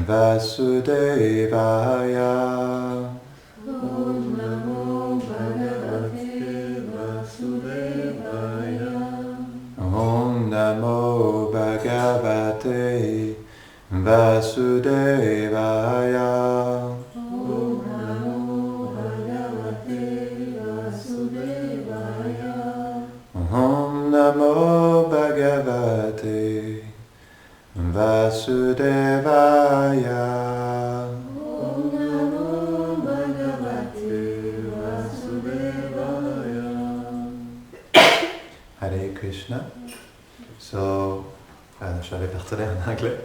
Vasudevaya. Om Namo Bhagavate Vasudevaya. Om Namo Bhagavate Vasudevaya. Om Namo Bhagavate Vasudevaya. Om Namo Bhagavate Vasudevaya. Om Namo Bhagavate Vasudevaya. Hare Krishna. So, je vais partir en anglais.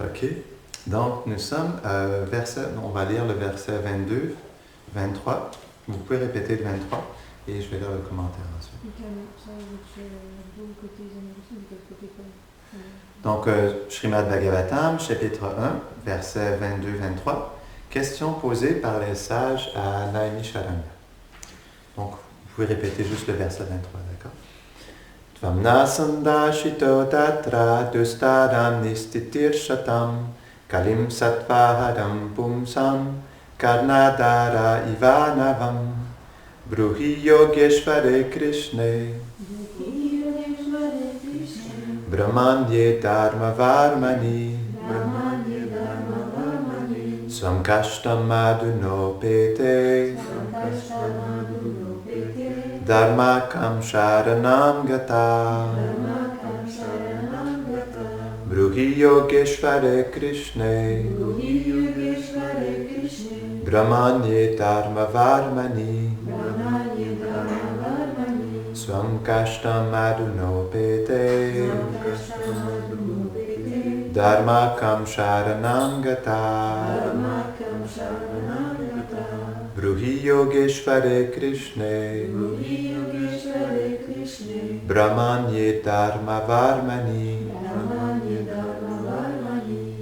Ok. Donc, nous sommes on va lire le verset 22, 23. Vous pouvez répéter le 23 et je vais lire le commentaire ensuite. Donc, Srimad Bhagavatam, chapitre 1, verset 22-23. Question posée par les sages à Naimisharanya. Donc, vous pouvez répéter juste le verset 23, d'accord? Tvamnasandashito tatra dustadam nistitir shatam kalim sattvahadam pumsam karnadara ivanavam bruhi yogeshvare krishne brahmanye dharma varmani swam kashtam adunopete dharmakam sharanam gata bruhi yogeshvare krishne brahmanye dharma varmani swam kashtam adunopete dharmakam sharanam gata bruhi yogeshvare krishne brahmanye dharma varmani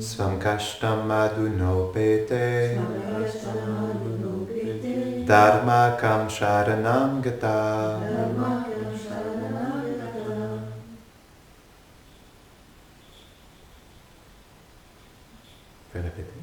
swam kashtam adunopete dharmakam sharanam gata. Fais répéter.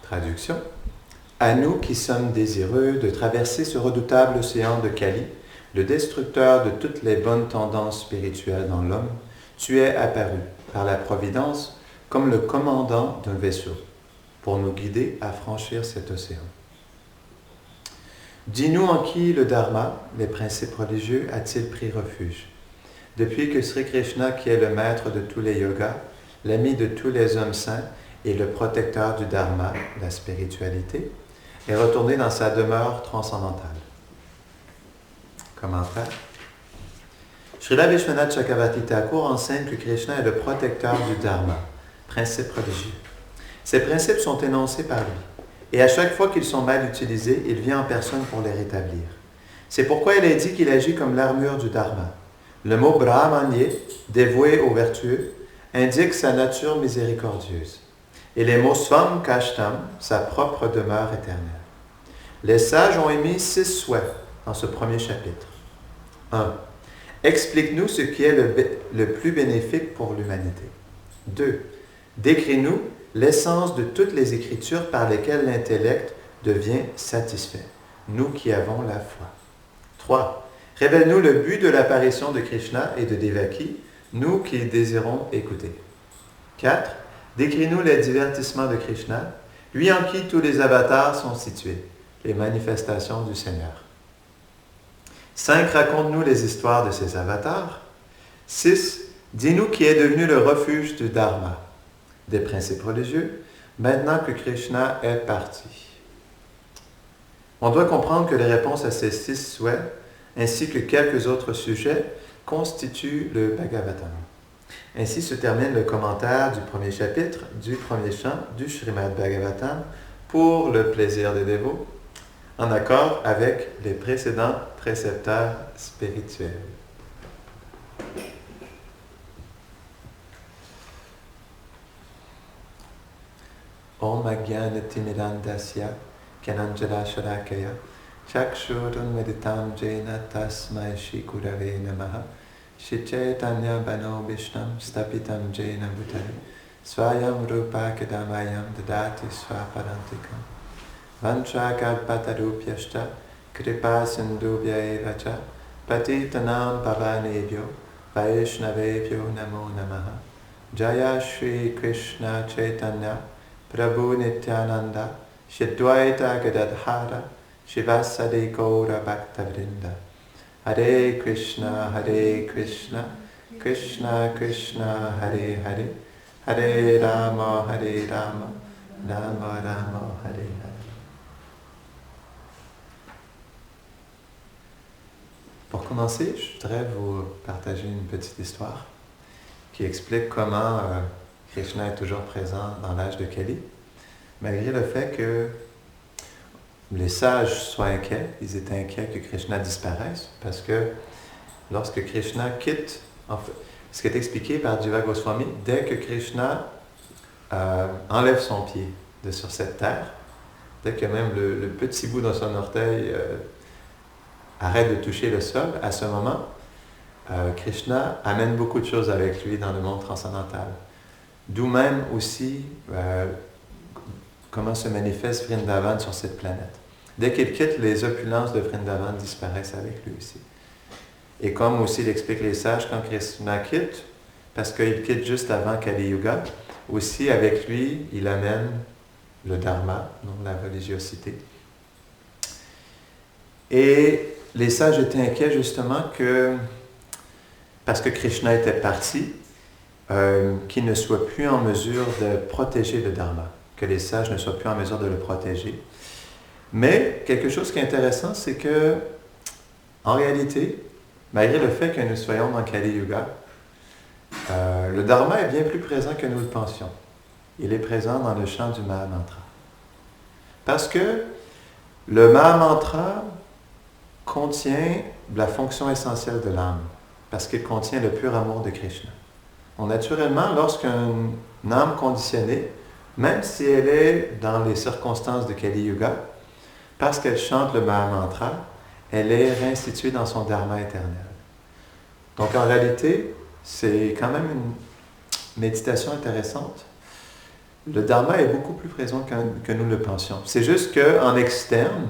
Traduction. À nous qui sommes désireux de traverser ce redoutable océan de Kali, le destructeur de toutes les bonnes tendances spirituelles dans l'homme, tu es apparu par la providence comme le commandant d'un vaisseau pour nous guider à franchir cet océan. Dis-nous en qui le Dharma, les principes religieux, a-t-il pris refuge? Depuis que Sri Krishna, qui est le maître de tous les yogas, l'ami de tous les hommes saints et le protecteur du Dharma, la spiritualité, est retourné dans sa demeure transcendantale. Commentaire. Srila Vishwanath Chakravarti Thakur enseigne que Krishna est le protecteur du Dharma, principe religieux. Ces principes sont énoncés par lui, et à chaque fois qu'ils sont mal utilisés, il vient en personne pour les rétablir. C'est pourquoi il est dit qu'il agit comme l'armure du Dharma. Le mot brahmanye, dévoué aux vertueux, indique sa nature miséricordieuse, et les mots swam kashtam, sa propre demeure éternelle. Les sages ont émis 6 souhaits dans ce premier chapitre. 1. Explique-nous ce qui est le plus bénéfique pour l'humanité. 2. Décris-nous l'essence de toutes les écritures par lesquelles l'intellect devient satisfait, nous qui avons la foi. 3. Révèle-nous le but de l'apparition de Krishna et de Devaki, nous qui désirons écouter. 4. Décris-nous les divertissements de Krishna, lui en qui tous les avatars sont situés, les manifestations du Seigneur. 5. Raconte-nous les histoires de ces avatars. 6. Dis-nous qui est devenu le refuge du Dharma, des principes religieux, maintenant que Krishna est parti. On doit comprendre que les réponses à ces 6 souhaits, ainsi que quelques autres sujets, constituent le Bhagavatam. Ainsi se termine le commentaire du premier chapitre du premier chant du Srimad Bhagavatam pour le plaisir des dévots, en accord avec les précédents précepteurs spirituels. Om Ajnana-Timidandasya Kananjala-Sharakaya Chakshurun-Meditam Jena Tasmai Shri-Gurave Namaha Shri-Chaitanya Bano Vishnam Stapitam Jena Bhutale Swayam Rupa Kadamayam Dadati Swapadantikam Vanchakalpatarupyashta Kripa Sindhubhya Evacha Patitanam Pavanebhyo Vaishnavebhyo Namo Namaha Jaya Shri Krishna Chaitanya Prabhu Nityananda Shidwaita Gadadhara Shivasadi Gaura Bhaktavrinda Hare Krishna Krishna Krishna Hare Hare Hare Rama Rama Rama Hare Hare. Pour commencer, je voudrais vous partager une petite histoire qui explique comment Krishna est toujours présent dans l'âge de Kali, malgré le fait que les sages soient inquiets. Ils étaient inquiets que Krishna disparaisse, parce que lorsque Krishna quitte, ce qui est expliqué par Jiva Goswami, dès que Krishna enlève son pied de sur cette terre, dès que même le petit bout de son orteil arrête de toucher le sol, à ce moment, Krishna amène beaucoup de choses avec lui dans le monde transcendantal. D'où même aussi comment se manifeste Vrindavan sur cette planète. Dès qu'il quitte, les opulences de Vrindavan disparaissent avec lui aussi. Et comme aussi l'expliquent les sages, quand Krishna quitte, parce qu'il quitte juste avant Kali Yuga, aussi avec lui, il amène le Dharma, donc la religiosité. Et les sages étaient inquiets justement parce que Krishna était parti, qu'il ne soit plus en mesure de protéger le Dharma, que les sages ne soient plus en mesure de le protéger. Mais quelque chose qui est intéressant, c'est que, en réalité, malgré le fait que nous soyons dans Kali Yuga, le Dharma est bien plus présent que nous le pensions. Il est présent dans le chant du Mahamantra. Parce que le Mahamantra contient la fonction essentielle de l'âme, parce qu'il contient le pur amour de Krishna. Donc, naturellement, lorsqu'une âme conditionnée, même si elle est dans les circonstances de Kali Yuga, parce qu'elle chante le Mahamantra, elle est réinstituée dans son Dharma éternel. Donc en réalité, c'est quand même une méditation intéressante. Le Dharma est beaucoup plus présent que nous le pensions. C'est juste qu'en externe,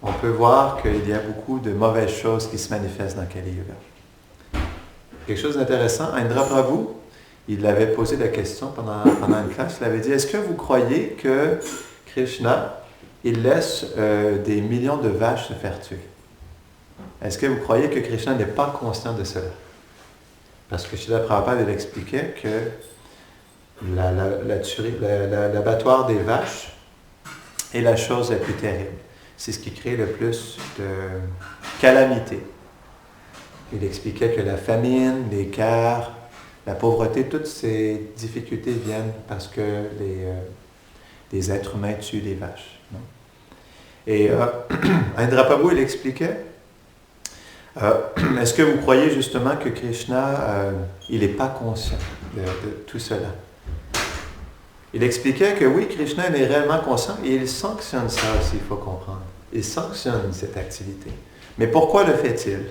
on peut voir qu'il y a beaucoup de mauvaises choses qui se manifestent dans Kali Yuga. Quelque chose d'intéressant, Indra Prabhu, il avait posé la question pendant une classe, il avait dit, est-ce que vous croyez que Krishna, il laisse des millions de vaches se faire tuer? Est-ce que vous croyez que Krishna n'est pas conscient de cela? Parce que Srila Prabhupada, il expliquait que l'abattoir des vaches est la chose la plus terrible. C'est ce qui crée le plus de calamités. Il expliquait que la famine, les guerres, la pauvreté, toutes ces difficultés viennent parce que les êtres humains tuent les vaches. Non? Et Indra Prabhu, il expliquait, est-ce que vous croyez justement que Krishna, il n'est pas conscient de tout cela? Il expliquait que oui, Krishna il est réellement conscient et il sanctionne ça aussi, il faut comprendre. Il sanctionne cette activité. Mais pourquoi le fait-il?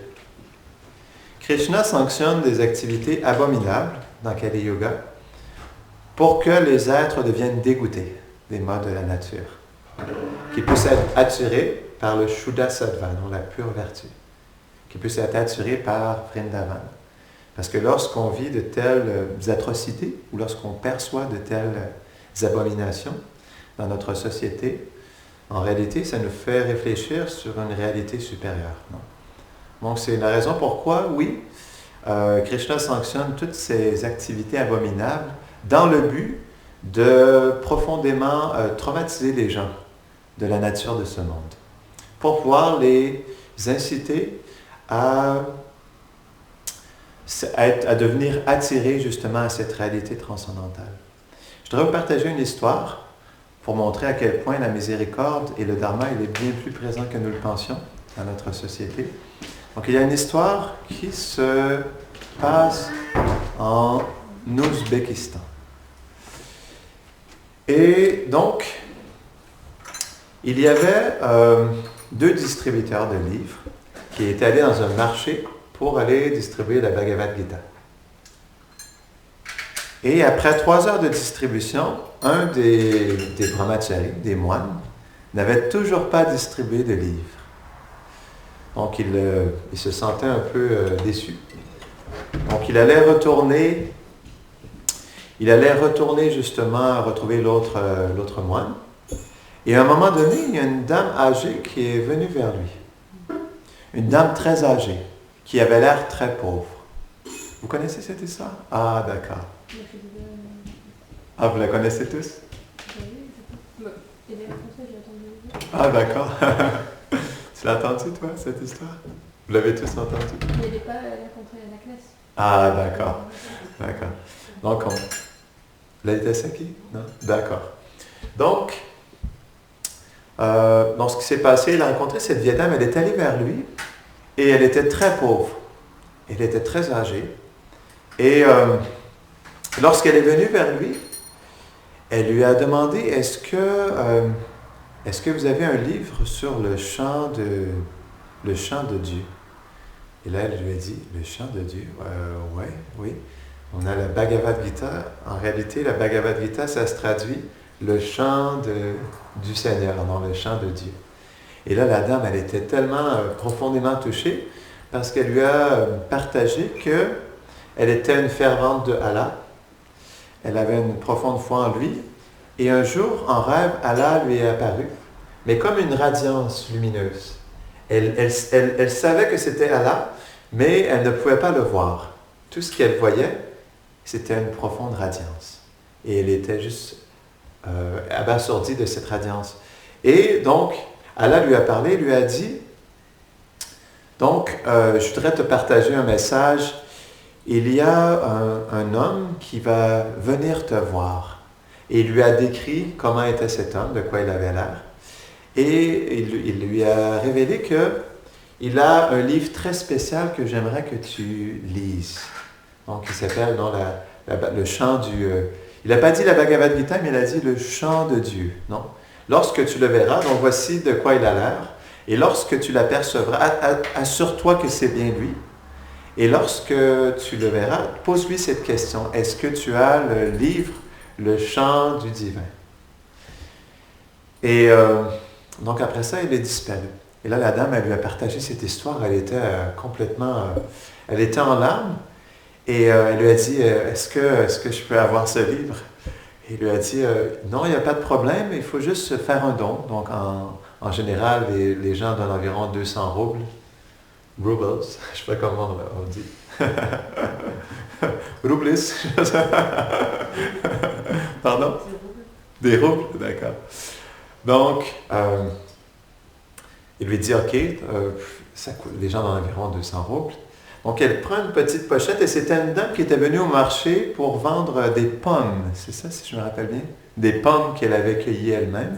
Krishna sanctionne des activités abominables dans Kali Yuga pour que les êtres deviennent dégoûtés des modes de la nature, qu'ils puissent être attirés par le Shuddha Sattva, donc la pure vertu, qu'ils puissent être attirés par Vrindavan. Parce que lorsqu'on vit de telles atrocités ou lorsqu'on perçoit de telles abominations dans notre société, en réalité, ça nous fait réfléchir sur une réalité supérieure. Non? Donc, c'est la raison pourquoi, oui, Krishna sanctionne toutes ces activités abominables dans le but de profondément traumatiser les gens de la nature de ce monde, pour pouvoir les inciter à devenir attirés justement à cette réalité transcendantale. Je voudrais vous partager une histoire pour montrer à quel point la miséricorde et le dharma, il est bien plus présent que nous le pensions dans notre société. Donc il y a une histoire qui se passe en Ouzbékistan. Et donc, il y avait deux distributeurs de livres qui étaient allés dans un marché pour aller distribuer la Bhagavad Gita. Et après 3 heures de distribution, un des brahmacharis, des moines, n'avait toujours pas distribué de livres. Donc il se sentait un peu déçu. Donc il allait retourner justement retrouver l'autre moine. Et à un moment donné, il y a une dame âgée qui est venue vers lui. Une dame très âgée, qui avait l'air très pauvre. Vous connaissez cette histoire? Ah, d'accord. Ah, vous la connaissez tous? Ah, d'accord. Tu l'as entendu, toi, cette histoire? Vous l'avez tous entendu? Il n'est pas rencontré à la classe. Ah, d'accord. D'accord. Donc, vous l'avez testé qui? Non? D'accord. Donc, ce qui s'est passé, il a rencontré cette vieille dame, elle est allée vers lui, et elle était très pauvre. Elle était très âgée. Et lorsqu'elle est venue vers lui, elle lui a demandé, est-ce que vous avez un livre sur le chant de Dieu? Et là, elle lui a dit, le chant de Dieu? Oui. On a la Bhagavad Gita. En réalité, la Bhagavad Gita, ça se traduit le chant du Seigneur, non, le chant de Dieu. Et là, la dame, elle était tellement profondément touchée parce qu'elle lui a partagé qu'elle était une fervente de Allah. Elle avait une profonde foi en lui. Et un jour, en rêve, Allah lui est apparu, mais comme une radiance lumineuse. Elle savait que c'était Allah, mais elle ne pouvait pas le voir. Tout ce qu'elle voyait, c'était une profonde radiance. Et elle était juste abasourdie de cette radiance. Et donc, Allah lui a parlé, lui a dit, donc, je voudrais te partager un message. Il y a un homme qui va venir te voir. Et il lui a décrit comment était cet homme, de quoi il avait l'air. Et il lui a révélé qu'il a un livre très spécial que j'aimerais que tu lises. Donc, il s'appelle le chant du... il n'a pas dit la Bhagavad Gita, mais il a dit le chant de Dieu. Non? Lorsque tu le verras, donc voici de quoi il a l'air. Et lorsque tu l'apercevras, assure-toi que c'est bien lui. Et lorsque tu le verras, pose-lui cette question. Est-ce que tu as le livre, le chant du divin? Et donc après ça, il est disparu. Et là, la dame, elle lui a partagé cette histoire. Elle était elle était en larmes. Et elle lui a dit, est-ce que je peux avoir ce livre? Et il lui a dit, non, il n'y a pas de problème, il faut juste faire un don. Donc en général, les gens donnent environ 200 roubles. Rubles, je ne sais pas comment on dit. Roubles. Pardon? Des roubles, d'accord. Donc, il lui dit, OK, ça coûte, les gens donnent environ 200 roubles. Donc, elle prend une petite pochette et c'était une dame qui était venue au marché pour vendre des pommes. C'est ça, si je me rappelle bien? Des pommes qu'elle avait cueillies elle-même.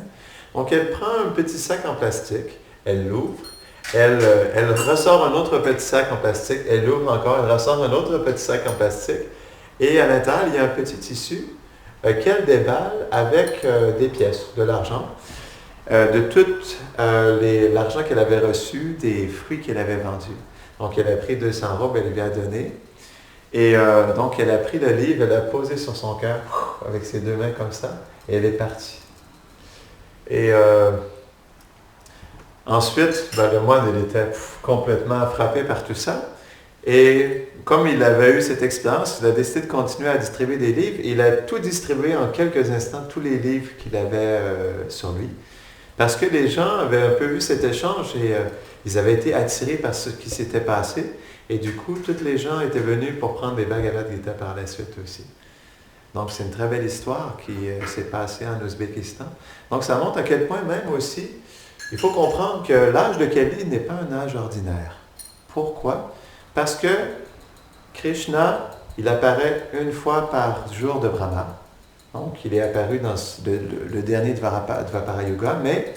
Donc, elle prend un petit sac en plastique, elle l'ouvre, elle ressort un autre petit sac en plastique, elle l'ouvre encore, elle ressort un autre petit sac en plastique. Et à l'intérieur, il y a un petit tissu qu'elle déballe avec des pièces, de l'argent, de tout l'argent qu'elle avait reçu des fruits qu'elle avait vendus. Donc, elle a pris 200 roubles, elle lui a donné. Et donc, elle a pris le livre, elle l'a posé sur son cœur, avec ses 2 mains comme ça, et elle est partie. Et ensuite, le moine, il était complètement frappé par tout ça. Et comme il avait eu cette expérience, il a décidé de continuer à distribuer des livres. Et il a tout distribué en quelques instants, tous les livres qu'il avait sur lui. Parce que les gens avaient un peu vu cet échange et ils avaient été attirés par ce qui s'était passé. Et du coup, tous les gens étaient venus pour prendre des Bhagavad Gita par la suite aussi. Donc, c'est une très belle histoire qui s'est passée en Ouzbékistan. Donc, ça montre à quel point même aussi, il faut comprendre que l'âge de Kali n'est pas un âge ordinaire. Pourquoi? Parce que Krishna, il apparaît une fois par jour de Brahma. Donc, il est apparu dans le dernier Dvapara Yuga, mais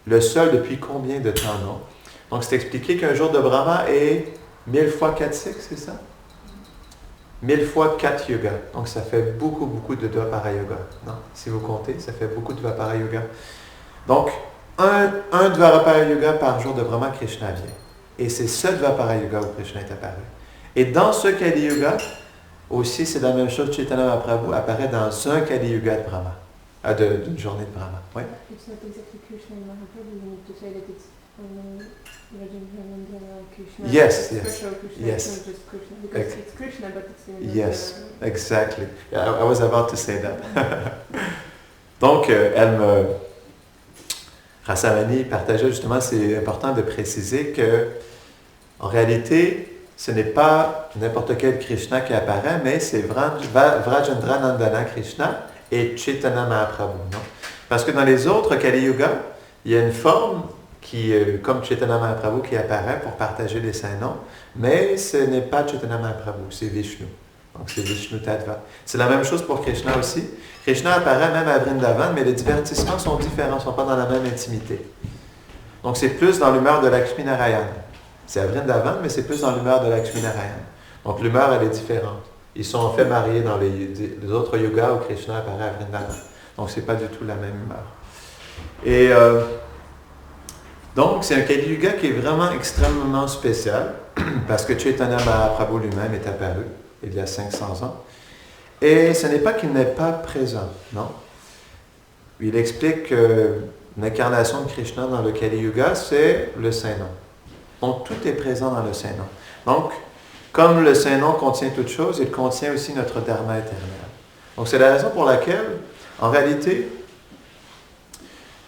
le seul depuis combien de temps, non? Donc, c'est expliqué qu'un jour de Brahma est 1000 fois 4 cycles, c'est ça? 1000 fois 4 yugas. Donc, ça fait beaucoup, beaucoup de Dvapara Yuga. Non? Si vous comptez, ça fait beaucoup de Dvapara Yuga. Donc, un Dvapara Yuga par jour de Brahma, Krishna vient. Et c'est ce Dvapara Yuga où Krishna est apparu. Et dans ce Kali Yuga, aussi, c'est la même chose, Chaitanya Mahaprabhu apparaît dans un Kali Yuga de Brahma, d'une journée de Brahma. Oui? It's not exactly Krishna and Mahaprabhu, you need to say that it's Rajendra Krishna. Yes, It's yes, special Krishna, yes. it's not just Krishna, because it's Krishna, but it's in Yes, exactly. I was about to say that. Donc, Rasamani partageait justement, c'est important de préciser que, en réalité, ce n'est pas n'importe quel Krishna qui apparaît, mais c'est Vrajendra Nandana Krishna et Chaitanya Mahaprabhu. Non? Parce que dans les autres Kali Yuga, il y a une forme qui, comme Chaitanya Mahaprabhu qui apparaît pour partager les saints noms, mais ce n'est pas Chaitanya Mahaprabhu, c'est Vishnu. Donc c'est Vishnu Tattva. C'est la même chose pour Krishna aussi. Krishna apparaît même à Vrindavan, mais les divertissements sont différents, ne sont pas dans la même intimité. Donc c'est plus dans l'humeur de Lakshmi Narayan. C'est à Vrindavan, mais c'est plus dans l'humeur de Lakshmi Narayan. Donc l'humeur, elle est différente. Ils sont en fait mariés dans les autres yugas où Krishna apparaît à Vrindavan. Donc c'est pas du tout la même humeur. Et donc c'est un Kali Yuga qui est vraiment extrêmement spécial, parce que Chaitanya Mahaprabhu lui-même est apparu il y a 500 ans. Et ce n'est pas qu'il n'est pas présent, non? Il explique que l'incarnation de Krishna dans le Kali Yuga, c'est le Saint-Nom. Donc, tout est présent dans le Saint-Nom. Donc, comme le Saint-Nom contient toute chose, il contient aussi notre Dharma éternel. Donc, c'est la raison pour laquelle, en réalité,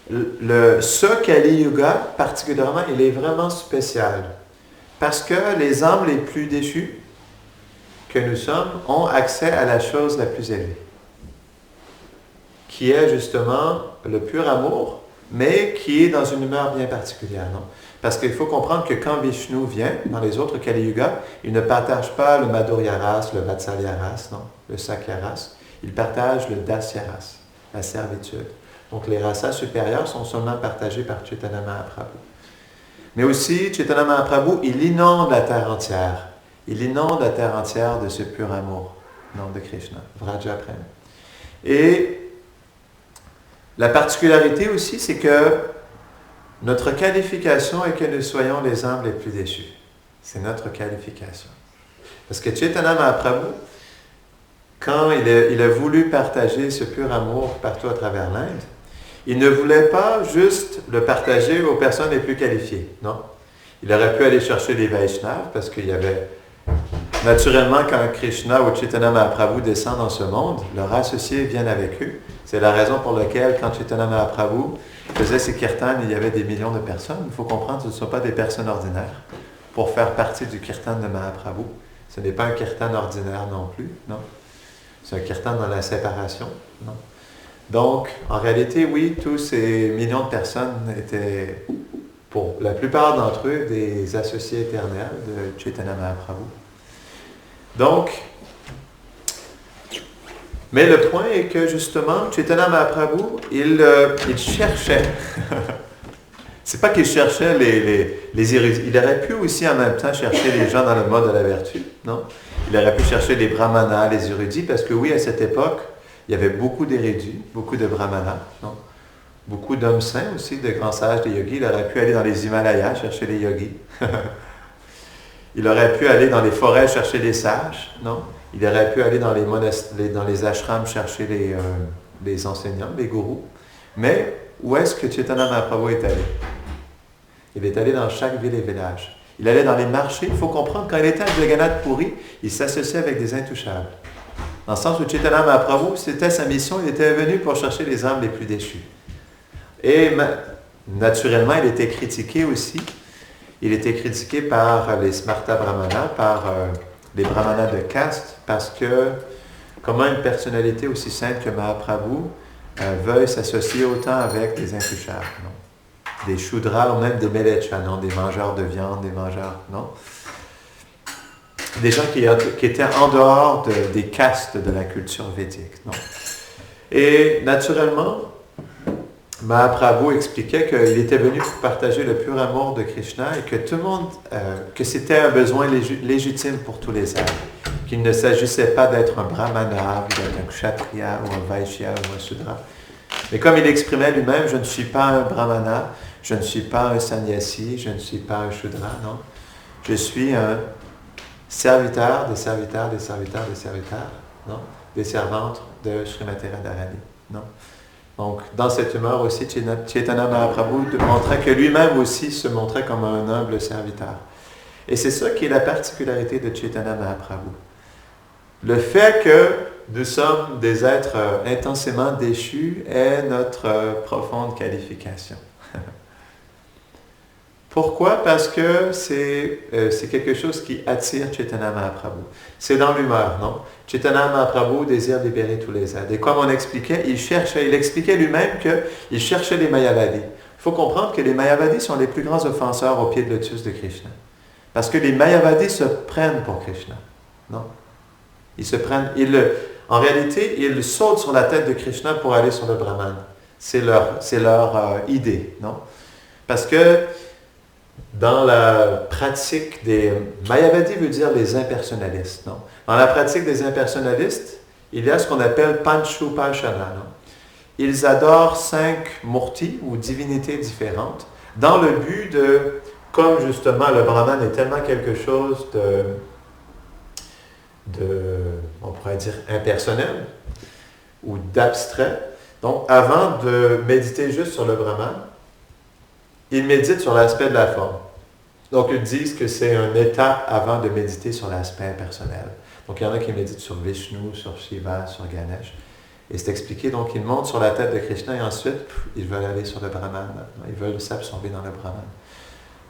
ce Kali Yuga, particulièrement, il est vraiment spécial. Parce que les âmes les plus déchues que nous sommes ont accès à la chose la plus élevée, qui est justement le pur amour, mais qui est dans une humeur bien particulière, non? Parce qu'il faut comprendre que quand Vishnu vient, dans les autres Kali Yuga, il ne partage pas le Madhurya Ras, le Vatsalya Ras, non, le Sakya Ras. Il partage le Dasya Ras, la servitude. Donc les rasas supérieures sont seulement partagées par Chaitanya Mahaprabhu. Mais aussi, Chaitanya Mahaprabhu, il inonde la terre entière. Il inonde la terre entière de ce pur amour, nom de Krishna, Vraja Prem. Et la particularité aussi, c'est que notre qualification est que nous soyons les âmes les plus déchues. C'est notre qualification. Parce que Chaitanya Mahaprabhu, quand il a voulu partager ce pur amour partout à travers l'Inde, il ne voulait pas juste le partager aux personnes les plus qualifiées, non? Il aurait pu aller chercher les Vaishnavas parce qu'il y avait... Naturellement, quand Krishna ou Chaitanya Mahaprabhu descendent dans ce monde, leurs associés viennent avec eux. C'est la raison pour laquelle, quand Chaitanya Mahaprabhu faisait ses kirtans, il y avait des millions de personnes. Il faut comprendre que ce ne sont pas des personnes ordinaires pour faire partie du kirtan de Mahaprabhu. Ce n'est pas un kirtan ordinaire non plus, non? C'est un kirtan dans la séparation, non? Donc, en réalité, oui, tous ces millions de personnes étaient, pour la plupart d'entre eux, des associés éternels de Chaitanya Mahaprabhu. Donc, mais le point est que justement, Chaitanya Mahaprabhu, il cherchait, c'est pas qu'il cherchait les érudits, il aurait pu aussi en même temps chercher les gens dans le mode de la vertu, non? Il aurait pu chercher les brahmanas, les érudits, parce que oui, à cette époque, il y avait beaucoup d'érudits, beaucoup de brahmanas, non? Beaucoup d'hommes saints aussi, de grands sages, des yogis. Il aurait pu aller dans les Himalayas chercher les yogis. Il aurait pu aller dans les forêts chercher les sages, non? Il aurait pu aller dans les ashrams chercher les enseignants, les gourous. Mais où est-ce que Chaitanya Mahaprabhu est allé? Il est allé dans chaque ville et village. Il allait dans les marchés. Il faut comprendre, quand il était à Jagannath Puri, il s'associait avec des intouchables. Dans le sens où Chaitanya Mahaprabhu, c'était sa mission, il était venu pour chercher les âmes les plus déchues. Et naturellement, il était critiqué aussi. Il était critiqué par les Smarta Brahmanas, par les Brahmanas de caste, parce que comment une personnalité aussi sainte que Mahaprabhu veuille s'associer autant avec des intouchables, non? Des Shudras ou même des Melecha, non? Des mangeurs de viande, des mangeurs, non? Des gens qui étaient en dehors des castes de la culture védique, non? Et naturellement, Mahaprabhu expliquait qu'il était venu pour partager le pur amour de Krishna et que tout le monde, que c'était un besoin légitime pour tous les êtres, qu'il ne s'agissait pas d'être un brahmana, d'être un kshatriya ou un vaishya ou un sudra. Mais comme il exprimait lui-même, je ne suis pas un brahmana, je ne suis pas un sannyasi, je ne suis pas un shudra, non. Je suis un serviteur des serviteurs des serviteurs des serviteurs, non, des servantes de Srimati Radharani, non. Donc, dans cette humeur aussi, Chaitanya Mahaprabhu montrait que lui-même aussi se montrait comme un humble serviteur. Et c'est ça qui est la particularité de Chaitanya Mahaprabhu. Le fait que nous sommes des êtres intensément déchus est notre profonde qualification. Pourquoi? Parce que c'est quelque chose qui attire Chaitanya Mahaprabhu. C'est dans l'humeur, non? Chaitanya Mahaprabhu désire libérer tous les êtres. Et comme on expliquait, il expliquait lui-même qu'il cherchait les Mayavadis. Il faut comprendre que les Mayavadis sont les plus grands offenseurs au pied de lotus de Krishna. Parce que les Mayavadis se prennent pour Krishna, non? En réalité, ils sautent sur la tête de Krishna pour aller sur le Brahman. C'est leur idée, non? Parce que dans la pratique des... Mayavadi veut dire les impersonnalistes, non? Dans la pratique des impersonnalistes, il y a ce qu'on appelle Panchupashana, non? Ils adorent 5 murtis ou divinités différentes dans le but de... Comme justement le Brahman est tellement quelque chose on pourrait dire, impersonnel ou d'abstrait. Donc, avant de méditer juste sur le Brahman, ils méditent sur l'aspect de la forme. Donc, ils disent que c'est une étape avant de méditer sur l'aspect impersonnel. Donc, il y en a qui méditent sur Vishnu, sur Shiva, sur Ganesh. Et c'est expliqué, donc, ils montent sur la tête de Krishna et ensuite, ils veulent aller sur le Brahman. Ils veulent s'absorber dans le Brahman.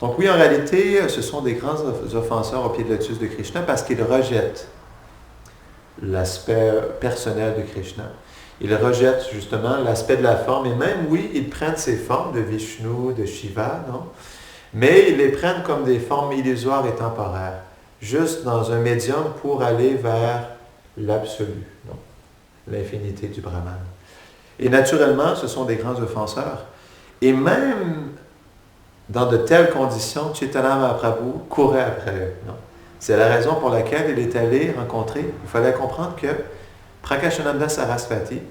Donc, oui, en réalité, ce sont des grands offenseurs au pied de lotus de Krishna parce qu'ils rejettent l'aspect personnel de Krishna. Ils rejettent justement l'aspect de la forme et même, oui, ils prennent ces formes de Vishnu, de Shiva, non? Mais ils les prennent comme des formes illusoires et temporaires, juste dans un médium pour aller vers l'absolu, non? L'infinité du Brahman. Et naturellement, ce sont des grands offenseurs. Et même dans de telles conditions, Chaitanya Mahaprabhu courait après eux, non? C'est la raison pour laquelle il est allé rencontrer, il fallait comprendre que Prakashananda Sarasvati,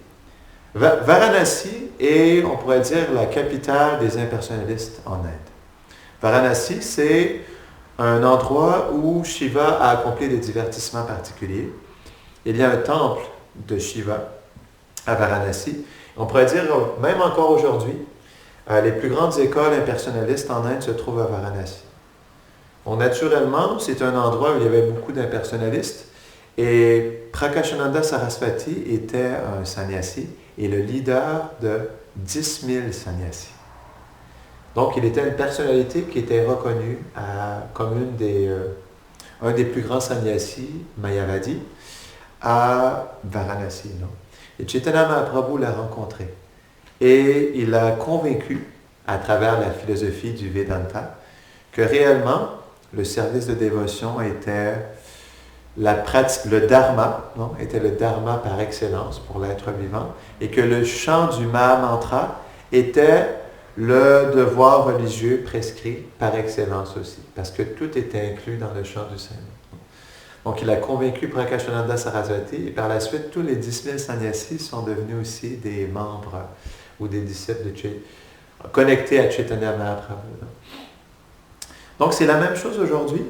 Varanasi est, on pourrait dire, la capitale des impersonnalistes en Inde. Varanasi, c'est un endroit où Shiva a accompli des divertissements particuliers. Il y a un temple de Shiva à Varanasi. On pourrait dire, même encore aujourd'hui, les plus grandes écoles impersonnalistes en Inde se trouvent à Varanasi. Bon, naturellement, c'est un endroit où il y avait beaucoup d'impersonnalistes et Prakashananda Sarasvati était un sannyasi et le leader de 10 000 sannyasis. Donc, il était une personnalité qui était reconnue comme un des plus grands sannyasis, Mayavadi, à Varanasi. Non? Et Chaitanya Mahaprabhu l'a rencontré. Et il l'a convaincu, à travers la philosophie du Vedanta, que réellement, le service de dévotion était la pratique, le dharma, non, était le dharma par excellence pour l'être vivant, et que le chant du Mahamantra était le devoir religieux prescrit par excellence aussi, parce que tout était inclus dans le chant du Saint-Nom. Donc il a convaincu Prakashananda Sarasvati, et par la suite, tous les 10 000 sannyasis sont devenus aussi des membres ou des disciples connectés à Chaitanya Mahaprabhu. Non? Donc, c'est la même chose aujourd'hui.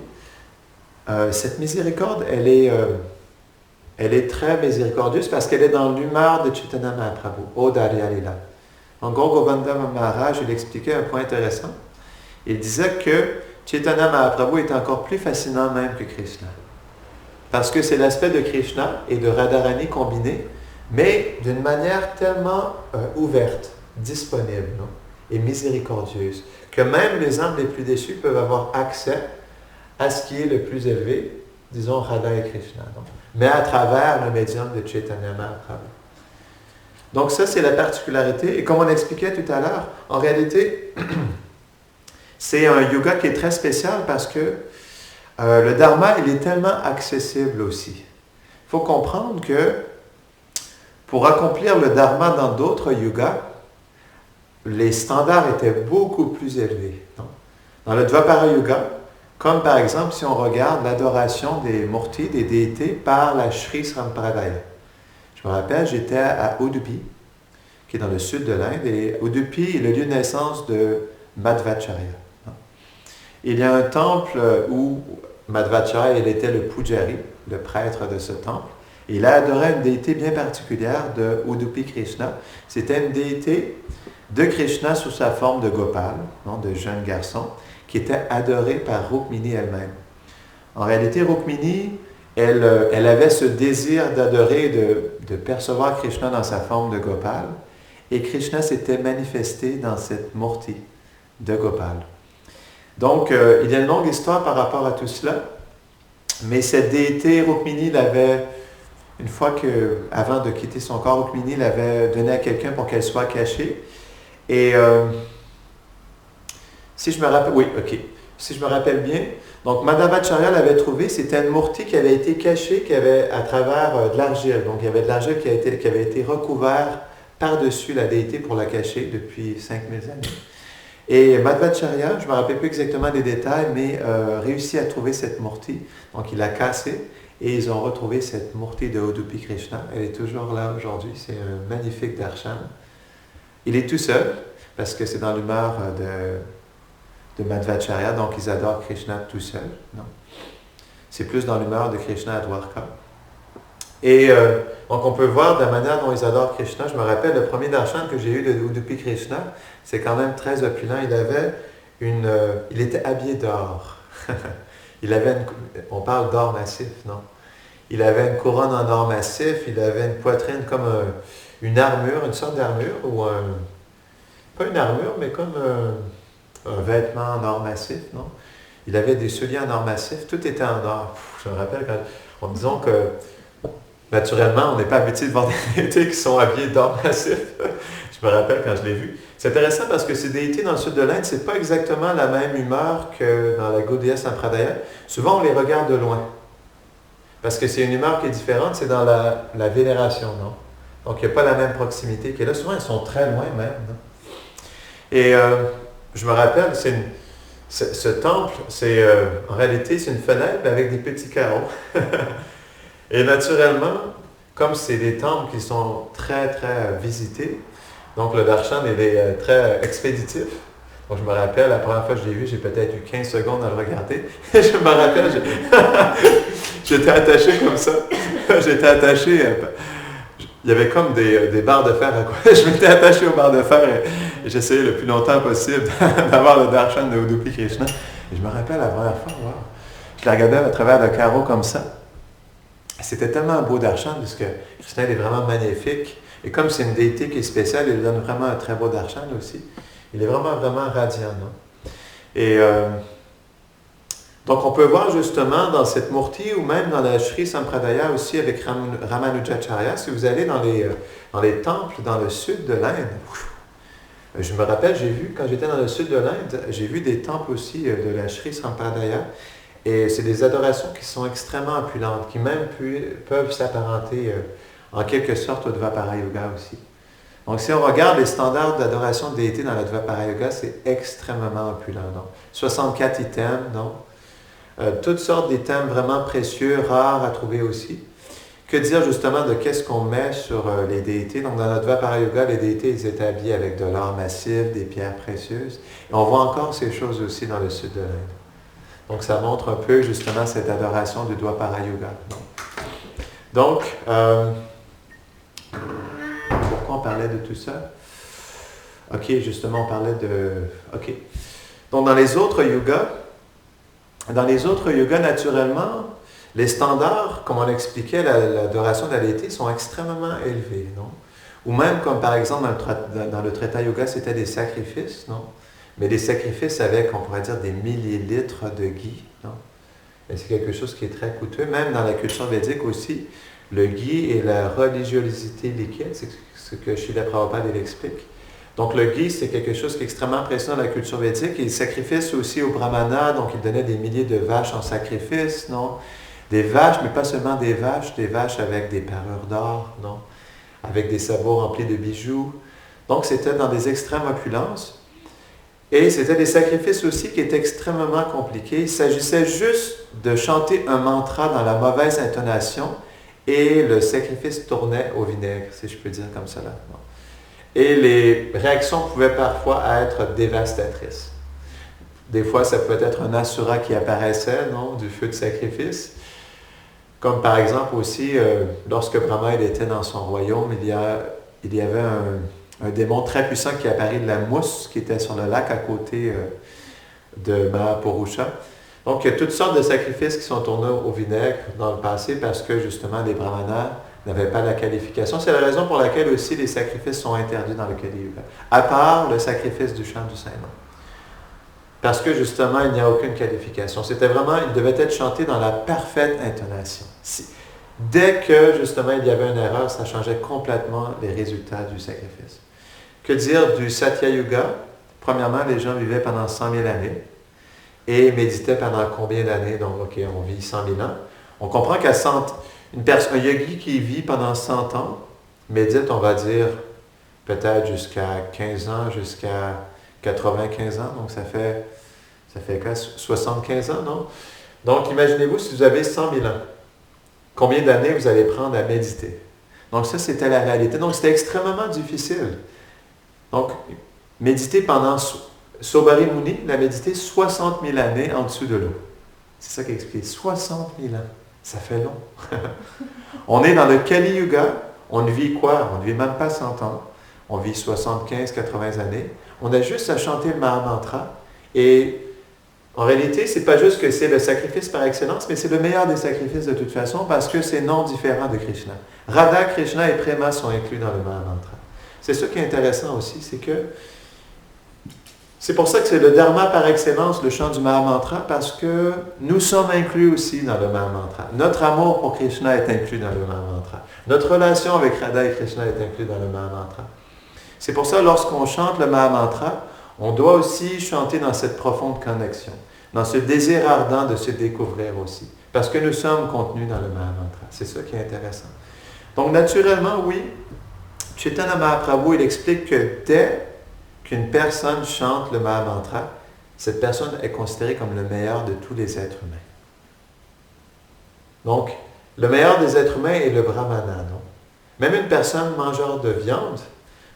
Cette miséricorde, elle est très miséricordieuse parce qu'elle est dans l'humeur de Chaitanya Mahaprabhu, Odarya Lila. En Govindam Maharaj, il expliquait un point intéressant. Il disait que Chaitanya Mahaprabhu est encore plus fascinant même que Krishna. Parce que c'est l'aspect de Krishna et de Radharani combinés, mais d'une manière tellement ouverte, disponible, non? Et miséricordieuse, que même les âmes les plus déçues peuvent avoir accès à ce qui est le plus élevé, disons Radha et Krishna. Donc, mais à travers le médium de Chaitanya Mahaprabhu. Donc ça, c'est la particularité. Et comme on expliquait tout à l'heure, en réalité, c'est un yoga qui est très spécial parce que le dharma, il est tellement accessible aussi. Il faut comprendre que pour accomplir le dharma dans d'autres yogas, les standards étaient beaucoup plus élevés. Non? Dans le Dvapara Yuga, comme par exemple si on regarde l'adoration des murtis, des déités, par la Sri Sampradaya. Je me rappelle, j'étais à Udupi, qui est dans le sud de l'Inde, et Udupi est le lieu de naissance de Madhvacharya. Il y a un temple où Madhvacharya, il était le pujari, le prêtre de ce temple. Il a adoré une déité bien particulière de Udupi Krishna. C'était une déité de Krishna sous sa forme de Gopal, non, de jeune garçon, qui était adorée par Rukmini elle-même. En réalité, Rukmini, elle avait ce désir d'adorer, de percevoir Krishna dans sa forme de Gopal, et Krishna s'était manifesté dans cette murti de Gopal. Donc, il y a une longue histoire par rapport à tout cela, mais cette déité, Rukmini l'avait, une fois que, avant de quitter son corps, Rukmini l'avait donnée à quelqu'un pour qu'elle soit cachée. Et si je me rappelle, oui, ok. Si je me rappelle bien, donc Madhvacharya l'avait trouvé, c'était une murti qui avait été cachée, qui avait à travers de l'argile. Donc il y avait de l'argile qui avait été recouvert par-dessus la déité pour la cacher depuis 5000 années. Et Madhvacharya, je ne me rappelle plus exactement des détails, mais réussit à trouver cette murti. Donc il l'a cassée et ils ont retrouvé cette murti de Udupi Krishna. Elle est toujours là aujourd'hui, c'est un magnifique darshan. Il est tout seul, parce que c'est dans l'humeur de Madhvacharya, donc ils adorent Krishna tout seul. Non? C'est plus dans l'humeur de Krishna à Dwarka. Et donc on peut voir de la manière dont ils adorent Krishna. Je me rappelle, le premier darshan que j'ai eu de Udupi Krishna, c'est quand même très opulent. Il était habillé d'or. On parle d'or massif, non? Il avait une couronne en or massif, il avait une poitrine comme une armure, une sorte d'armure, ou pas une armure, mais comme un vêtement en or massif, non? Il avait des souliers en or massif, tout était en or. Je me rappelle quand, disons que, naturellement, on n'est pas habitué de voir des déités qui sont habillés d'or massif. Je me rappelle quand je l'ai vu. C'est intéressant parce que ces déités dans le sud de l'Inde, c'est pas exactement la même humeur que dans la Gaudiya Sampradaya. Souvent, on les regarde de loin. Parce que c'est une humeur qui est différente, c'est dans la vénération, non? Donc, il n'y a pas la même proximité qui est là. Souvent, ils sont très loin même. Non? Et je me rappelle, ce temple, en réalité, c'est une fenêtre avec des petits carreaux. Et naturellement, comme c'est des temples qui sont très, très visités, donc le darshan, il est très expéditif. Donc, je me rappelle, la première fois que je l'ai vu, j'ai peut-être eu 15 secondes à le regarder. Je me rappelle, j'étais attaché comme ça. J'étais attaché. Il y avait comme des barres de fer à quoi. Je m'étais attaché aux barres de fer et j'essayais le plus longtemps possible d'avoir le darshan de Udupi Krishna. Et je me rappelle la première fois, wow, je la regardais à travers le carreau comme ça. C'était tellement un beau darshan parce que Krishna est vraiment magnifique. Et comme c'est une déité qui est spéciale, il donne vraiment un très beau darshan aussi. Il est vraiment, vraiment radiant. Non? Et donc, on peut voir justement dans cette murti ou même dans la Sri Sampradaya aussi avec Ramanujacharya, si vous allez dans les temples dans le sud de l'Inde, je me rappelle, quand j'étais dans le sud de l'Inde, j'ai vu des temples aussi de la Sri Sampradaya et c'est des adorations qui sont extrêmement opulentes, qui même peuvent s'apparenter en quelque sorte au Dvapara Yuga aussi. Donc, si on regarde les standards d'adoration de déité dans le Dvapara Yuga, c'est extrêmement opulent. Donc, 64 items, donc, toutes sortes d'items vraiment précieux, rares à trouver aussi. Que dire justement de qu'est-ce qu'on met sur les déités? Donc, dans le Dvapara Yuga, les déités, ils étaient habillés avec de l'or massif, des pierres précieuses. Et on voit encore ces choses aussi dans le sud de l'Inde. Donc, ça montre un peu justement cette adoration du Dvapara Yuga. Donc, pourquoi on parlait de tout ça? Ok, justement, on parlait de... Ok. Donc, dans les autres yugas, naturellement, les standards, comme on l'expliquait, l'adoration de la déité sont extrêmement élevés, non? Ou même, comme par exemple, dans le Treta Yuga, c'était des sacrifices, non? Mais des sacrifices avec, on pourrait dire, des millilitres de ghee, non? mais c'est quelque chose qui est très coûteux. Même dans la culture védique aussi, le ghee et la religiosité liquide, c'est ce que Srila Prabhupada il explique. Donc le ghee, c'est quelque chose qui est extrêmement précieux dans la culture védique. Il sacrifice aussi aux brahmanas, donc il donnait des milliers de vaches en sacrifice, non? Des vaches, mais pas seulement des vaches avec des parures d'or, non? Avec des sabots remplis de bijoux. Donc c'était dans des extrêmes opulences. Et c'était des sacrifices aussi qui étaient extrêmement compliqués. Il s'agissait juste de chanter un mantra dans la mauvaise intonation et le sacrifice tournait au vinaigre, si je peux dire comme cela. Non? Et les réactions pouvaient parfois être dévastatrices. Des fois, ça peut être un asura qui apparaissait, non, du feu de sacrifice. Comme par exemple aussi, lorsque Brahma il était dans son royaume, il y avait un démon très puissant qui apparut de la mousse qui était sur le lac à côté de Mahapurusha. Donc, il y a toutes sortes de sacrifices qui sont tournés au vinaigre dans le passé parce que justement les brahmanas n'avaient pas la qualification. C'est la raison pour laquelle aussi les sacrifices sont interdits dans le Kali Yuga, à part le sacrifice du chant du Saint-Nom. Parce que justement, il n'y a aucune qualification. C'était vraiment, il devait être chanté dans la parfaite intonation. Dès que justement il y avait une erreur, ça changeait complètement les résultats du sacrifice. Que dire du Satya Yuga? Premièrement, les gens vivaient pendant 100 000 années et méditaient pendant combien d'années? Donc, OK, on vit 100 000 ans. On comprend qu'à 100, un yogi qui vit pendant 100 ans médite, on va dire, peut-être jusqu'à 15 ans, jusqu'à 95 ans. Donc, ça fait quoi? 75 ans, non? Donc, imaginez-vous si vous avez 100 000 ans. Combien d'années vous allez prendre à méditer? Donc, ça, c'était la réalité. Donc, c'était extrêmement difficile. Donc, méditer pendant... Sobari Muni l'a médité 60 000 années en dessous de l'eau. C'est ça qui explique. 60 000 ans. Ça fait long. On est dans le Kali Yuga. On vit quoi? On ne vit même pas 100 ans. On vit 75, 80 années. On a juste à chanter le Mahamantra. Et en réalité, ce n'est pas juste que c'est le sacrifice par excellence, mais c'est le meilleur des sacrifices de toute façon parce que c'est non différent de Krishna. Radha, Krishna et Prema sont inclus dans le Mahamantra. C'est ça qui est intéressant aussi, c'est que c'est pour ça que c'est le dharma par excellence, le chant du Mahamantra, parce que nous sommes inclus aussi dans le Mahamantra. Notre amour pour Krishna est inclus dans le Mahamantra. Notre relation avec Radha et Krishna est inclus dans le Mahamantra. C'est pour ça, lorsqu'on chante le Mahamantra, on doit aussi chanter dans cette profonde connexion, dans ce désir ardent de se découvrir aussi, parce que nous sommes contenus dans le Mahamantra. C'est ça qui est intéressant. Donc, naturellement, oui, Chaitanya Mahaprabhu, il explique que dès qu'une personne chante le Mahamantra, cette personne est considérée comme le meilleur de tous les êtres humains. Donc, le meilleur des êtres humains est le Brahmana, non? Même une personne mangeur de viande,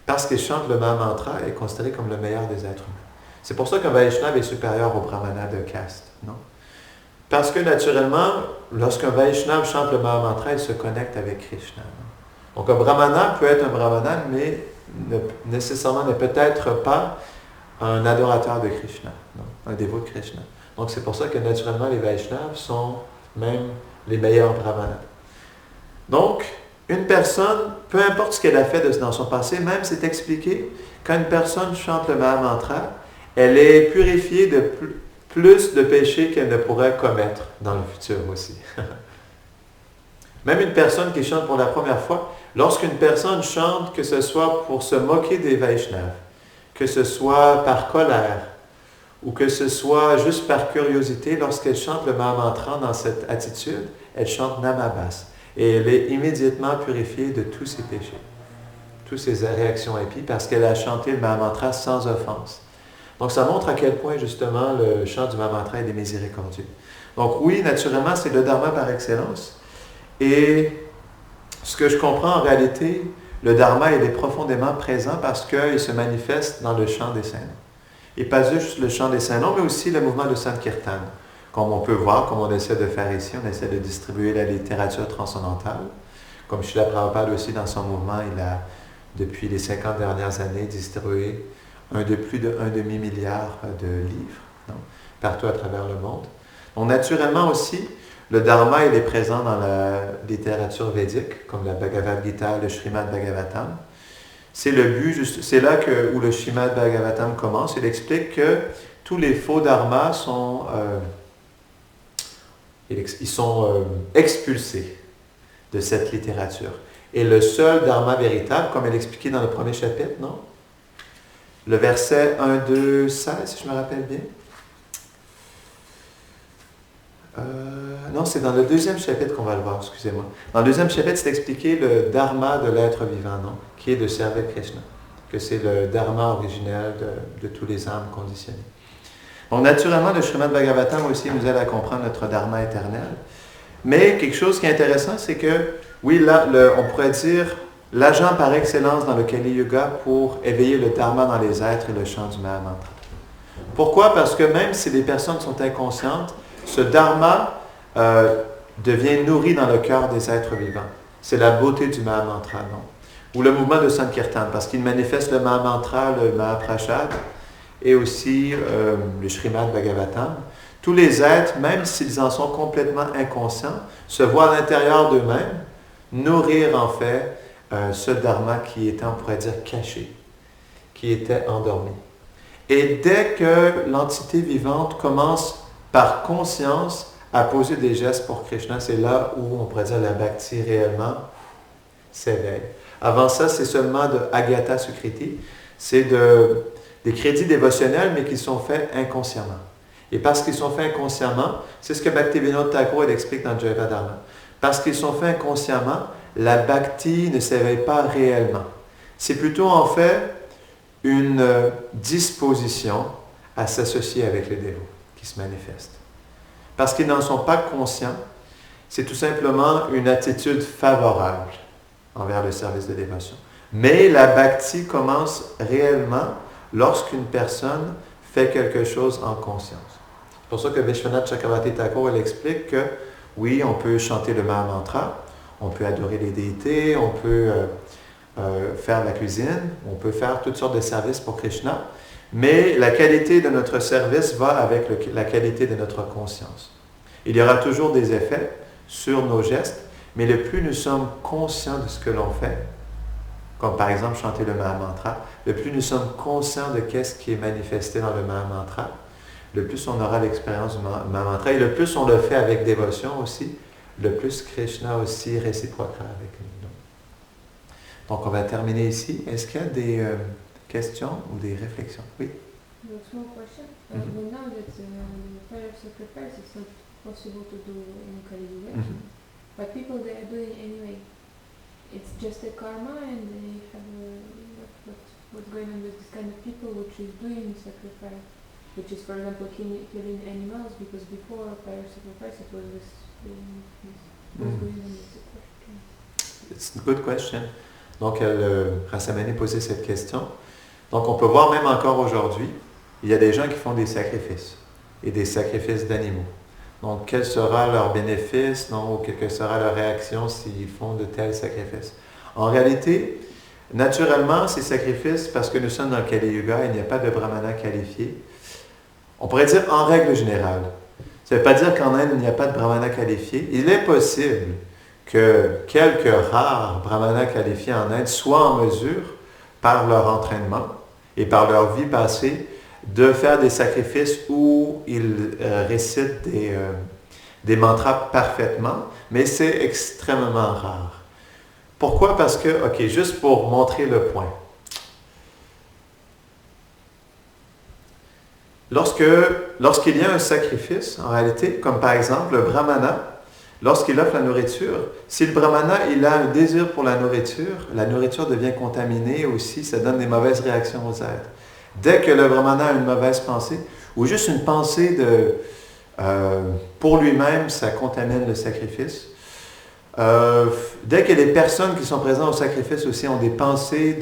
parce qu'il chante le Mahamantra, est considéré comme le meilleur des êtres humains. C'est pour ça qu'un Vaishnava est supérieur au Brahmana de caste, non? Parce que naturellement, lorsqu'un Vaishnava chante le Mahamantra, il se connecte avec Krishna. Non? Donc un Brahmana peut être un Brahmana, mais nécessairement n'est peut-être pas un adorateur de Krishna, non? Un dévot de Krishna. Donc c'est pour ça que naturellement les Vaishnavas sont même les meilleurs Brahmanas. Donc, une personne, peu importe ce qu'elle a fait dans son passé, même c'est expliqué, quand une personne chante le Mahamantra, elle est purifiée de plus de péchés qu'elle ne pourrait commettre dans le futur aussi. Même une personne qui chante pour la première fois, lorsqu'une personne chante, que ce soit pour se moquer des Vaishnavas, que ce soit par colère, ou que ce soit juste par curiosité, lorsqu'elle chante le Mahamantra dans cette attitude, elle chante Namabhas. Et elle est immédiatement purifiée de tous ses péchés, toutes ses réactions impies, parce qu'elle a chanté le Mahamantra sans offense. Donc ça montre à quel point justement le chant du Mahamantra est miséricordieux. Donc oui, naturellement, c'est le dharma par excellence. Et ce que je comprends en réalité, le dharma il est profondément présent parce qu'il se manifeste dans le chant des saints. Et pas juste le chant des saints noms, mais aussi le mouvement de Sankirtan. Comme on peut voir, comme on essaie de faire ici, on essaie de distribuer la littérature transcendantale. Comme Srila Prabhupada aussi, dans son mouvement, il a, depuis les 50 dernières années, distribué plus de 1,5 milliard de livres, non, partout à travers le monde. Donc, naturellement aussi, le dharma, il est présent dans la littérature védique, comme la Bhagavad Gita, le Srimad Bhagavatam. C'est le but, c'est là où le Srimad Bhagavatam commence. Il explique que tous les faux dharmas Ils sont expulsés de cette littérature. Et le seul dharma véritable, comme elle expliquait dans le premier chapitre, non? Le verset 1, 2, 16, si je me rappelle bien. Non, c'est dans le deuxième chapitre qu'on va le voir, excusez-moi. Dans le deuxième chapitre, c'est expliqué le dharma de l'être vivant, non? Qui est de servir Krishna. Que c'est le dharma originel de tous les âmes conditionnées. Donc, naturellement, le Srimad Bhagavatam aussi nous aide à comprendre notre dharma éternel. Mais quelque chose qui est intéressant, c'est que, oui, là, on pourrait dire l'agent par excellence dans le Kali Yuga pour éveiller le dharma dans les êtres et le chant du Mahamantra. Pourquoi? Parce que même si les personnes sont inconscientes, ce dharma devient nourri dans le cœur des êtres vivants. C'est la beauté du Mahamantra, non? Ou le mouvement de Sankirtan, parce qu'il manifeste le Mahamantra, le Mahaprasad, et aussi le Srimad Bhagavatam. Tous les êtres, même s'ils en sont complètement inconscients, se voient à l'intérieur d'eux-mêmes nourrir en fait ce dharma qui était, on pourrait dire, caché, qui était endormi. Et dès que l'entité vivante commence par conscience à poser des gestes pour Krishna, c'est là où on pourrait dire la bhakti réellement s'éveille. Avant ça, c'est seulement de Agata Sukriti, c'est des crédits dévotionnels, mais qui sont faits inconsciemment. Et parce qu'ils sont faits inconsciemment, c'est ce que Bhaktivinoda Thakur explique dans Jaiva Dharma. Parce qu'ils sont faits inconsciemment, la bhakti ne s'éveille pas réellement. C'est plutôt en fait une disposition à s'associer avec les dévots qui se manifeste. Parce qu'ils n'en sont pas conscients, c'est tout simplement une attitude favorable envers le service de dévotion. Mais la bhakti commence réellement lorsqu'une personne fait quelque chose en conscience. C'est pour ça que Vishwanath Chakravarti Thakur elle explique que oui, on peut chanter le Mahamantra, on peut adorer les déités, on peut faire la cuisine, on peut faire toutes sortes de services pour Krishna, mais la qualité de notre service va avec la qualité de notre conscience. Il y aura toujours des effets sur nos gestes, mais le plus nous sommes conscients de ce que l'on fait, comme par exemple chanter le Mahamantra, le plus nous sommes conscients de qu'est-ce qui est manifesté dans le Mahamantra, le plus on aura l'expérience du Mahamantra, et le plus on le fait avec dévotion aussi, le plus Krishna aussi réciproquera avec nous. Donc on va terminer ici. Est-ce qu'il y a des questions ou des réflexions? Oui? A small question. We know that fire sacrifice is not possible to do in Kali Yuga, but people they are doing anyway. It's just a karma, and they have what's going on with this kind of people which is doing sacrifice, which is, for example, killing animals, because before fire sacrifice it was this going on with the question. It's a good question. Donc, Rasamani posait cette question. Donc, on peut voir même encore aujourd'hui, il y a des gens qui font des sacrifices, et des sacrifices d'animaux. Donc, quel sera leur bénéfice, non, ou quelle sera leur réaction s'ils font de tels sacrifices? En réalité, naturellement, ces sacrifices, parce que nous sommes dans le Kali Yuga, il n'y a pas de brahmana qualifié. On pourrait dire en règle générale. Ça ne veut pas dire qu'en Inde, il n'y a pas de brahmana qualifié. Il est possible que quelques rares brahmanas qualifiés en Inde soient en mesure, par leur entraînement et par leur vie passée, de faire des sacrifices où ils récitent des mantras parfaitement, mais c'est extrêmement rare. Pourquoi? Parce que, ok, juste pour montrer le point. Lorsqu'il y a un sacrifice, en réalité, comme par exemple le brahmana, lorsqu'il offre la nourriture, si le brahmana il a un désir pour la nourriture devient contaminée aussi, ça donne des mauvaises réactions aux êtres. Dès que le brahmana a une mauvaise pensée, ou juste une pensée pour lui-même, ça contamine le sacrifice. Dès que les personnes qui sont présentes au sacrifice aussi ont des pensées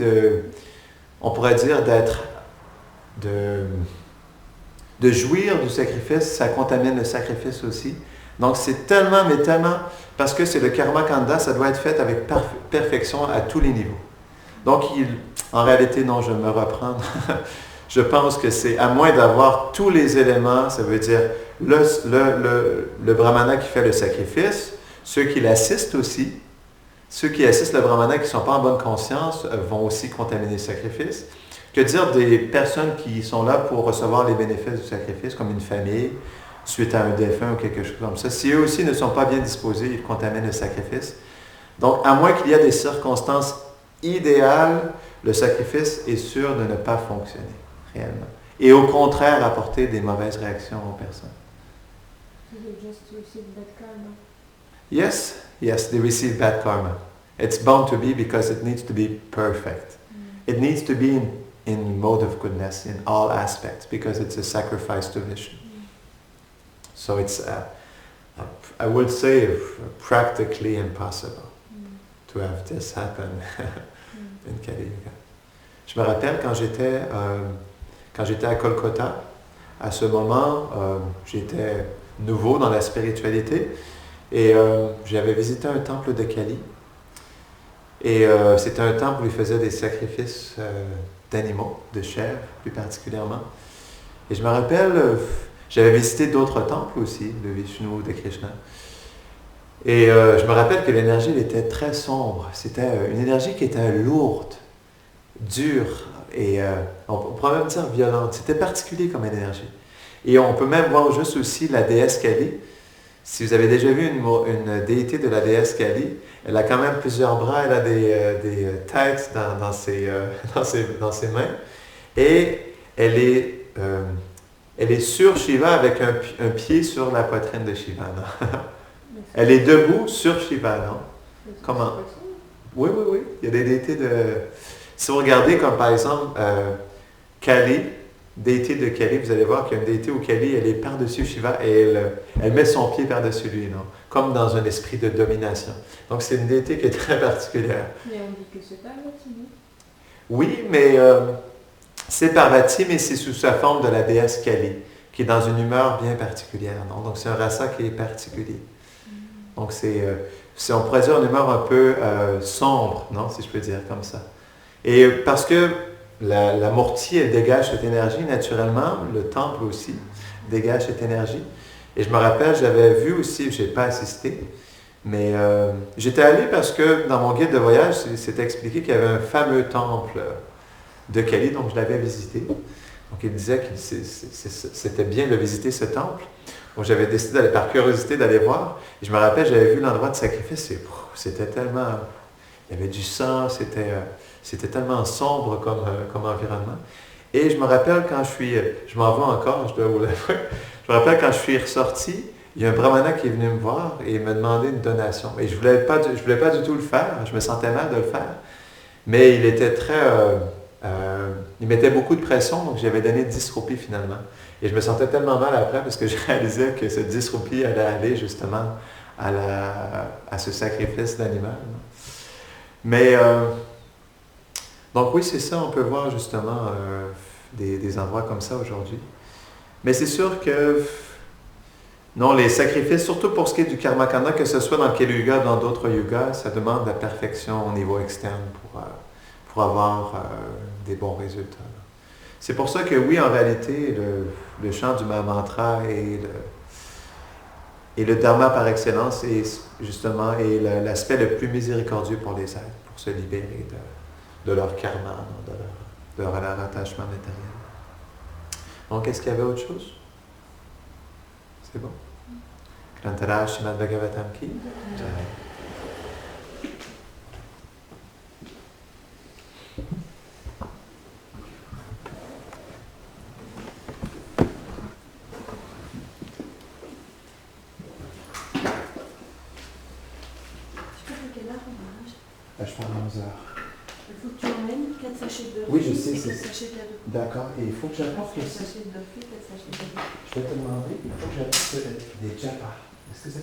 on pourrait dire de jouir du sacrifice, ça contamine le sacrifice aussi. Donc c'est tellement, parce que c'est le karma kanda, ça doit être fait avec perfection à tous les niveaux. Donc en réalité, non, je me reprends. Je pense que c'est, à moins d'avoir tous les éléments, ça veut dire le brahmana qui fait le sacrifice, ceux qui l'assistent aussi, ceux qui assistent le brahmana qui ne sont pas en bonne conscience vont aussi contaminer le sacrifice. Que dire des personnes qui sont là pour recevoir les bénéfices du sacrifice, comme une famille, suite à un défunt ou quelque chose comme ça. Si eux aussi ne sont pas bien disposés, ils contaminent le sacrifice. Donc, à moins qu'il y ait des circonstances idéales, le sacrifice est sûr de ne pas fonctionner réellement. Et au contraire, apporter des mauvaises réactions aux personnes. So they just receive bad karma. Yes, they receive bad karma. It's bound to be because it needs to be perfect. It needs to be in mode of goodness in all aspects because it's a sacrifice to Vishnu. So it's, I would say, practically impossible to have this happen in Kali Yuga. Je me rappelle quand j'étais à Kolkata, à ce moment, j'étais nouveau dans la spiritualité et j'avais visité un temple de Kali. Et c'était un temple où ils faisaient des sacrifices d'animaux, de chèvres plus particulièrement. Et je me rappelle, j'avais visité d'autres temples aussi, de Vishnu, de Krishna. Et je me rappelle que l'énergie elle était très sombre. C'était une énergie qui était lourde, dure et on pourrait même dire violente. C'était particulier comme énergie. Et on peut même voir juste aussi la déesse Kali. Si vous avez déjà vu une déité de la déesse Kali, elle a quand même plusieurs bras, elle a des têtes dans ses mains. Et elle est sur Shiva avec un pied sur la poitrine de Shiva. Elle est debout sur Shiva, non? Comment? Oui. Il y a des déités de... Si vous regardez comme par exemple Kali, déité de Kali, vous allez voir qu'il y a une déité où Kali, elle est par-dessus Shiva et elle met son pied par-dessus lui, non? Comme dans un esprit de domination. Donc c'est une déité qui est très particulière. Mais on dit que c'est Parvati, non? Oui, mais c'est Parvati, mais c'est sous sa forme de la déesse Kali, qui est dans une humeur bien particulière, non? Donc c'est un rasa qui est particulier. Donc on pourrait dire une humeur un peu sombre, non? Si je peux dire comme ça. Et parce que la Murti, elle dégage cette énergie naturellement, le temple aussi dégage cette énergie. Et je me rappelle, j'avais vu aussi, je n'ai pas assisté, mais j'étais allé parce que dans mon guide de voyage, c'était expliqué qu'il y avait un fameux temple de Kali, donc je l'avais visité. Donc il disait que c'était bien de visiter ce temple. Donc j'avais décidé d'aller par curiosité d'aller voir. Et je me rappelle, j'avais vu l'endroit de sacrifice et c'était tellement... Il y avait du sang, c'était tellement sombre comme environnement. Et je me rappelle quand je m'en vais encore, je dois vous l'avouer, je me rappelle quand je suis ressorti, il y a un brahmana qui est venu me voir et me demander une donation. Et je voulais pas du tout le faire, je me sentais mal de le faire. Mais il était il mettait beaucoup de pression, donc j'avais donné 10 roupies finalement. Et je me sentais tellement mal après parce que je réalisais que ce 10 roupies allait aller justement à ce sacrifice d'animal. Mais, donc oui, c'est ça, on peut voir justement des endroits comme ça aujourd'hui. Mais c'est sûr que, non, les sacrifices, surtout pour ce qui est du karma kanda, que ce soit dans le Kali Yuga ou dans d'autres yugas, ça demande la perfection au niveau externe pour avoir des bons résultats. C'est pour ça que oui, en réalité, le chant du Mahamantra et le dharma par excellence est justement l'aspect le plus miséricordieux pour les êtres, pour se libérer de leur karma, de leur attachement matériel. Donc, est-ce qu'il y avait autre chose? C'est bon? Grantara Srimad Bhagavatam Ki? Je parle à 11h. Il faut que tu emmènes 4 sachets de Oui, je sais. 4 sachets de yadouk. D'accord. Et il faut que j'apporte 4 aussi. sachets de yadouk, 4 sachets de yadouk. Je vais te demander, il faut que j'apporte des japas. Est-ce que ça